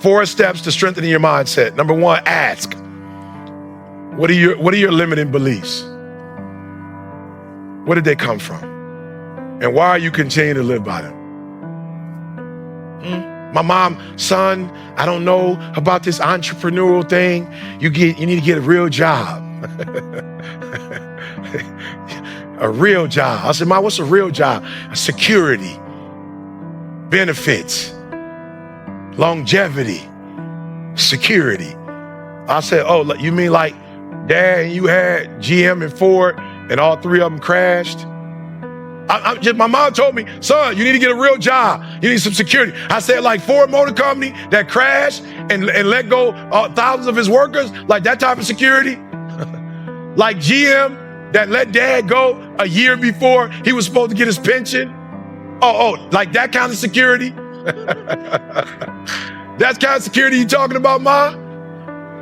4 steps to strengthening your mindset. Number 1, ask. What are your limiting beliefs? Where did they come from? And why are you continuing to live by them? My mom, son, I don't know about this entrepreneurial thing. You need to get a real job. A real job. I said, Mom, what's a real job? Security, benefits, longevity, security. I said, oh, you mean like Dad and you had GM and Ford and all 3 of them crashed? My mom told me, son, you need to get a real job. You need some security. I said, like Ford Motor Company that crashed and let go thousands of his workers, like that type of security. Like GM that let Dad go a year before he was supposed to get his pension. Oh, like that kind of security. That's kind of security you talking about, Ma?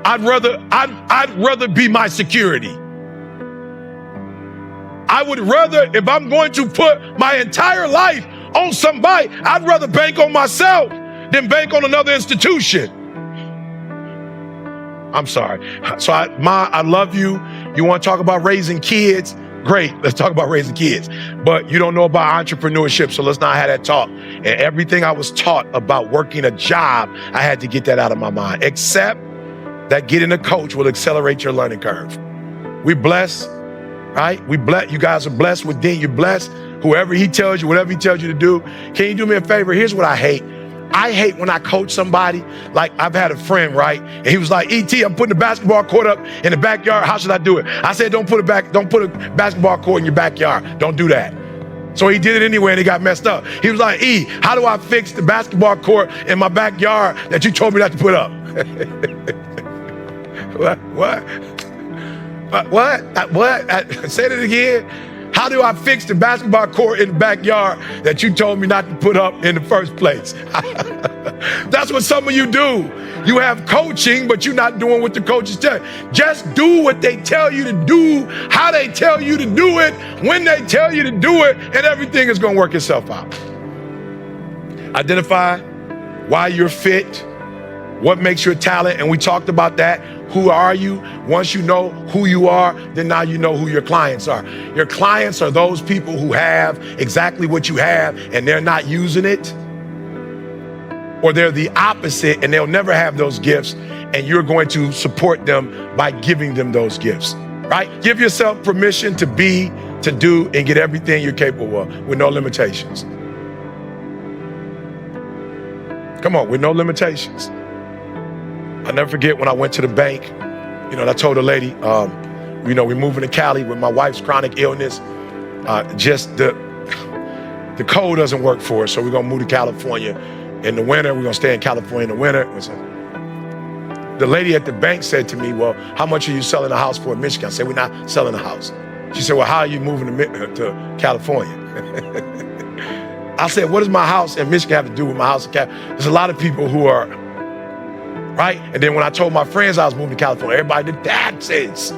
I'd rather be my security. I would rather, if I'm going to put my entire life on somebody, I'd rather bank on myself than bank on another institution. I'm sorry. So, Ma, I love you. You want to talk about raising kids? Great, let's talk about raising kids. But you don't know about entrepreneurship, so let's not have that talk. And everything I was taught about working a job, I had to get that out of my mind, except that getting a coach will accelerate your learning curve. We bless. Right? You guys are blessed with Dean. You're blessed. Whoever he tells you, whatever he tells you to do. Can you do me a favor? Here's what I hate. I hate when I coach somebody. Like I've had a friend, right? And he was like, ET, I'm putting a basketball court up in the backyard. How should I do it? I said, don't put a basketball court in your backyard. Don't do that. So he did it anyway and it got messed up. He was like, E, how do I fix the basketball court in my backyard that you told me not to put up? What? Say it again. How do I fix the basketball court in the backyard that you told me not to put up in the first place? That's what some of you do. You have coaching, but you're not doing what the coaches tell you. Just do what they tell you to do, how they tell you to do it, when they tell you to do it, and everything is going to work itself out. Identify why you're fit, what makes you a talent, and we talked about that. Who are you? Once you know who you are, then now you know who your clients are. Your clients are those people who have exactly what you have and they're not using it. Or they're the opposite and they'll never have those gifts and you're going to support them by giving them those gifts, right? Give yourself permission to be, to do, and get everything you're capable of with no limitations. Come on, with no limitations. I'll never forget when I went to the bank, and I told the lady, we're moving to Cali with my wife's chronic illness. Just the code doesn't work for us, so we're gonna move to California in the winter. We're gonna stay in California in the winter. The lady at the bank said to me, well, how much are you selling a house for in Michigan? I said, we're not selling a house. She said, well, how are you moving to California? I said, what does my house in Michigan have to do with my house in California? There's a lot of people who are, right? And then when I told my friends I was moving to California, everybody, the taxes.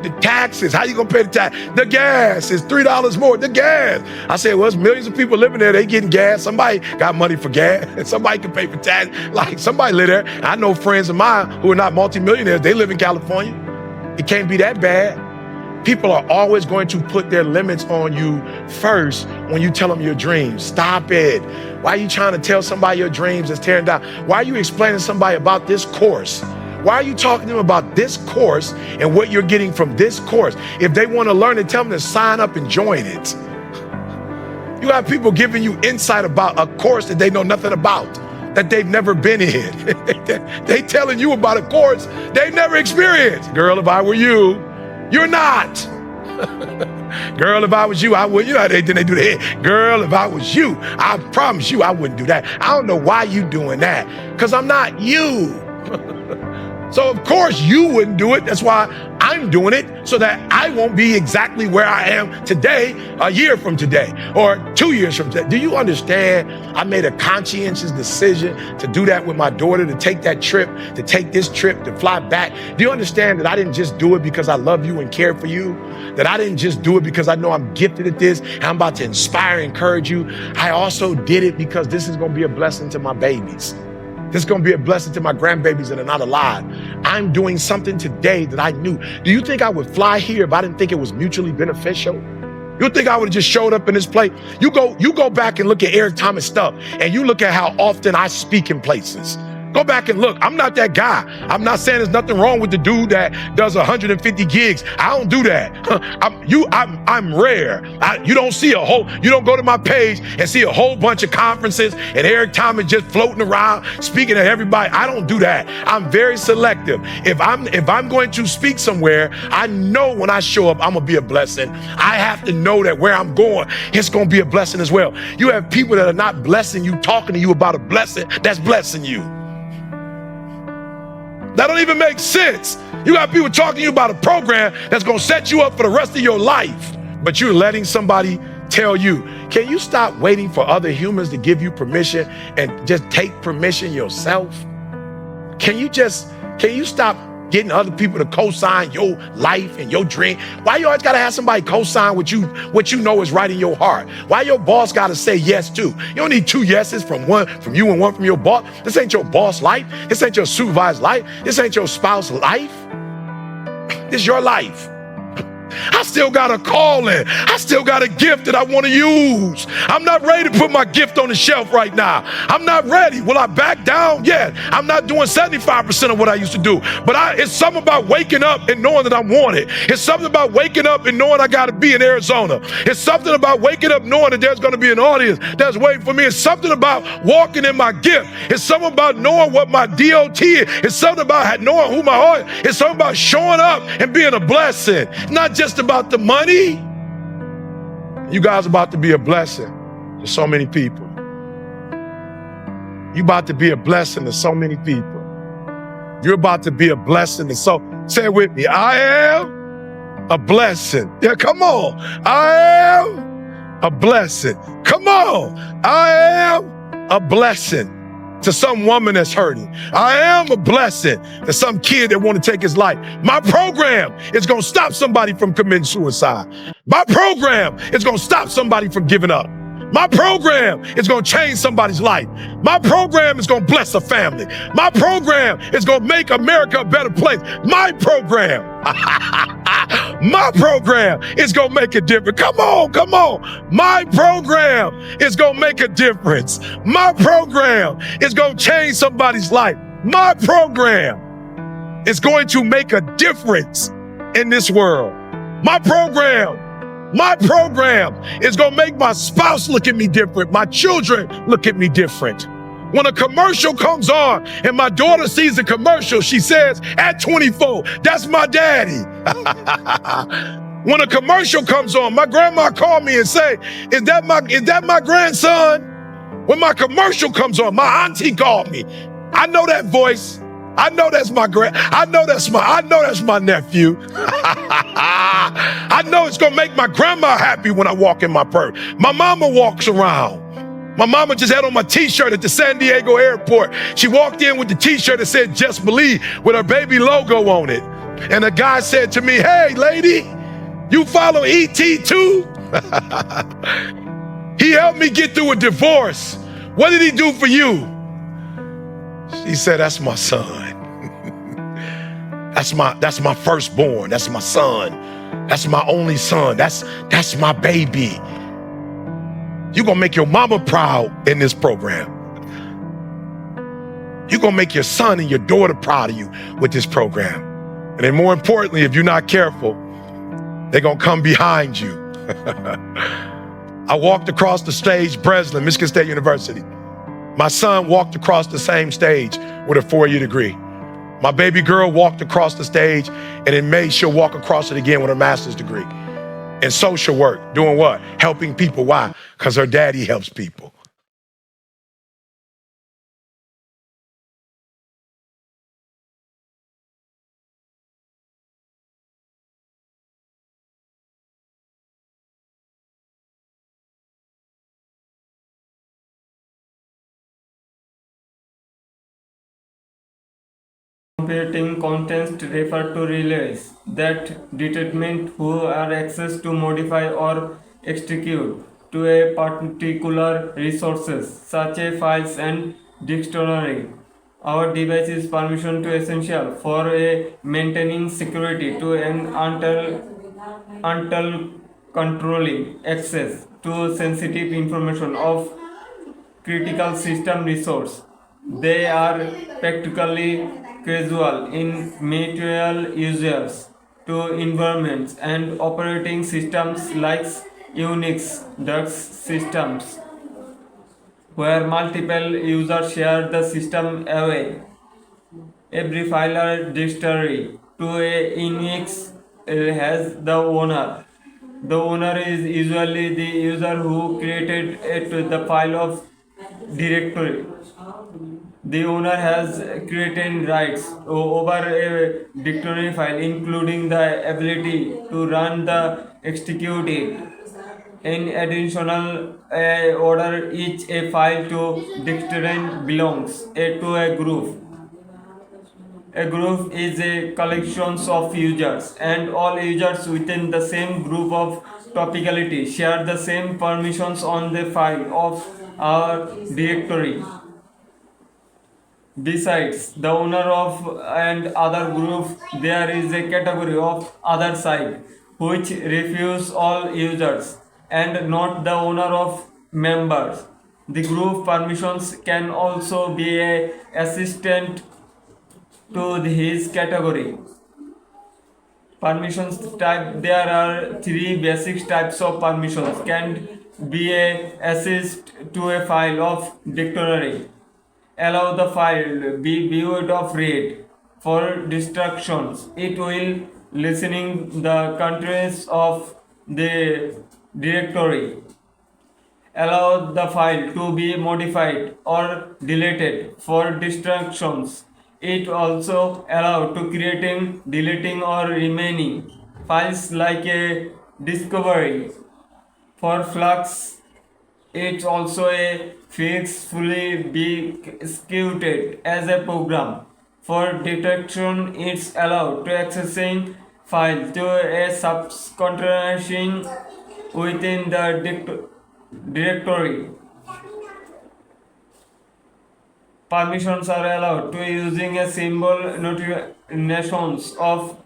The taxes, how you gonna pay the tax? The gas is $3 more, the gas. I said, well, there's millions of people living there, they getting gas. Somebody got money for gas. Somebody can pay for tax. Like somebody live there. I know friends of mine who are not multimillionaires, they live in California. It can't be that bad. People are always going to put their limits on you first when you tell them your dreams. Stop it. Why are you trying to tell somebody your dreams that's tearing down? Why are you explaining to somebody about this course? Why are you talking to them about this course and what you're getting from this course? If they want to learn it, tell them to sign up and join it. You have people giving you insight about a course that they know nothing about, that they've never been in. They telling you about a course they've never experienced. Girl, if I were you, you're not. Girl, if I was you, I would. You know how they do that. Girl, if I was you, I promise you I wouldn't do that. I don't know why you doing that, because I'm not you. So of course you wouldn't do it. That's why I'm doing it so that I won't be exactly where I am today, a year from today, or 2 years from today. Do you understand? I made a conscientious decision to do that with my daughter, to take that trip, to take this trip, to fly back. Do you understand that I didn't just do it because I love you and care for you? That I didn't just do it because I know I'm gifted at this and I'm about to inspire and encourage you. I also did it because this is going to be a blessing to my babies. This is going to be a blessing to my grandbabies that are not alive. I'm doing something today that I knew. Do you think I would fly here if I didn't think it was mutually beneficial? You think I would have just showed up in this place? You go back and look at Eric Thomas stuff, and you look at how often I speak in places. Go back and look. I'm not that guy. I'm not saying there's nothing wrong with the dude that does 150 gigs. I don't do that. I'm rare. You don't go to my page and see a whole bunch of conferences and Eric Thomas just floating around speaking to everybody. I don't do that. I'm very selective. If I'm going to speak somewhere, I know when I show up, I'm gonna be a blessing. I have to know that where I'm going, it's gonna be a blessing as well. You have people that are not blessing you, talking to you about a blessing that's blessing you. That don't even make sense. You got people talking to you about a program that's going to set you up for the rest of your life, but you're letting somebody tell you, can you stop waiting for other humans to give you permission and just take permission yourself? Can you stop getting other people to co-sign your life and your dream? Why you always got to have somebody co-sign what you know is right in your heart? Why your boss got to say yes too? You don't need 2 yeses from you and one from your boss. This ain't your boss life. This ain't your supervisor's life. This ain't your spouse's life. This is your life. I still got a calling. I still got a gift that I want to use. I'm not ready to put my gift on the shelf right now. I'm not ready. Will I back down? Yeah. I'm not doing 75% of what I used to do. But it's something about waking up and knowing that I'm wanted. It's something about waking up and knowing I got to be in Arizona. It's something about waking up knowing that there's going to be an audience that's waiting for me. It's something about walking in my gift. It's something about knowing what my DOT is. It's something about knowing who my audience is. It's something about showing up and being a blessing. Not just about the money. You guys are about to be a blessing to so many people. You're about to be a blessing to so many people. You're about to be a blessing to say it with me. I am a blessing. Yeah, come on. I am a blessing. Come on. I am a blessing to some woman that's hurting. I am a blessing to some kid that want to take his life. My program is going to stop somebody from committing suicide. My program is going to stop somebody from giving up. My program is going to change somebody's life. My program is going to bless a family. My program is going to make America a better place. My program, my program is going to make a difference. Come on, come on. My program is going to make a difference. My program is going to change somebody's life. My program is going to make a difference in this world. My program is going to make my spouse look at me different. My children look at me different. When a commercial comes on and my daughter sees the commercial, she says, at 24, that's my daddy. When a commercial comes on, my grandma called me and say, is that my grandson? When my commercial comes on, my auntie called me. I know that voice. I know that's my my nephew. I know it's gonna make my grandma happy when I walk in my purse. My mama walks around. My mama just had on my t-shirt at the San Diego airport. She walked in with the t-shirt that said "Just Believe" with her baby logo on it. And the guy said to me, "Hey lady, you follow E.T. too?" He helped me get through a divorce. What did he do for you? She said, "That's my son. That's my firstborn. That's my son. That's my only son. That's my baby." You're gonna make your mama proud in this program. You're gonna make your son and your daughter proud of you with this program. And then more importantly, if you're not careful, they're gonna come behind you. I walked across the stage, Breslin, Michigan State University. My son walked across the same stage with a 4-year degree. My baby girl walked across the stage, and in May, she'll walk across it again with a master's degree in social work. Doing what? Helping people. Why? Because her daddy helps people. computing contents refer to relays that determine who are access to modify or execute to a particular resources such as files and dictionary. Our device is permission to essential for a maintaining security to an until controlling access to sensitive information of critical system resource. They are practically casual in material users to environments and operating systems like Unix, DOS systems, where multiple users share the system away. Every file or directory to a Unix has the owner. The owner is usually the user who created it, the file of directory. The owner has created rights over a dictionary file, including the ability to run the execute it. In additional order, each a file to dictionary belongs to a group. A group is a collection of users, and all users within the same group of topicality share the same permissions on the file of our directory. Besides the owner of and other group, there is a category of other side which refuse all users and not the owner of members. The group permissions can also be a assistant to his category. Permissions type, there are three basic types of permissions can be a assist to a file of dictionary, allow the file be viewed of read for distractions, it will listening the contents of the directory, allow the file to be modified or deleted for distractions. It also allow to creating, deleting or remaining files like a discovery. For Flux, it's also a fixedly be executed as a program. For detection, it's allowed to accessing file to a subcontracting within the directory. Permissions are allowed to using a symbol notations of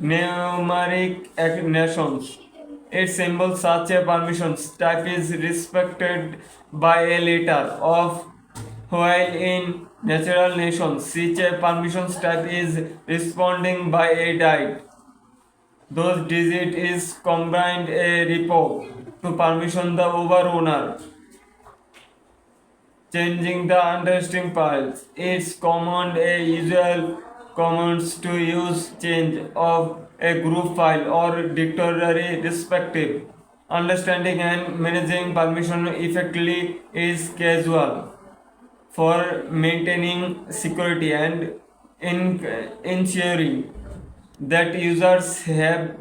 numeric nations. Its symbol such a permissions type is respected by a letter of, while in natural nations such a permissions type is responding by a digit. Those digit is combined a repo to permission the over owner, changing the understanding files. It's command a usual commands to use change of a group file or directory respective. Understanding and managing permission effectively is casual for maintaining security and ensuring that users have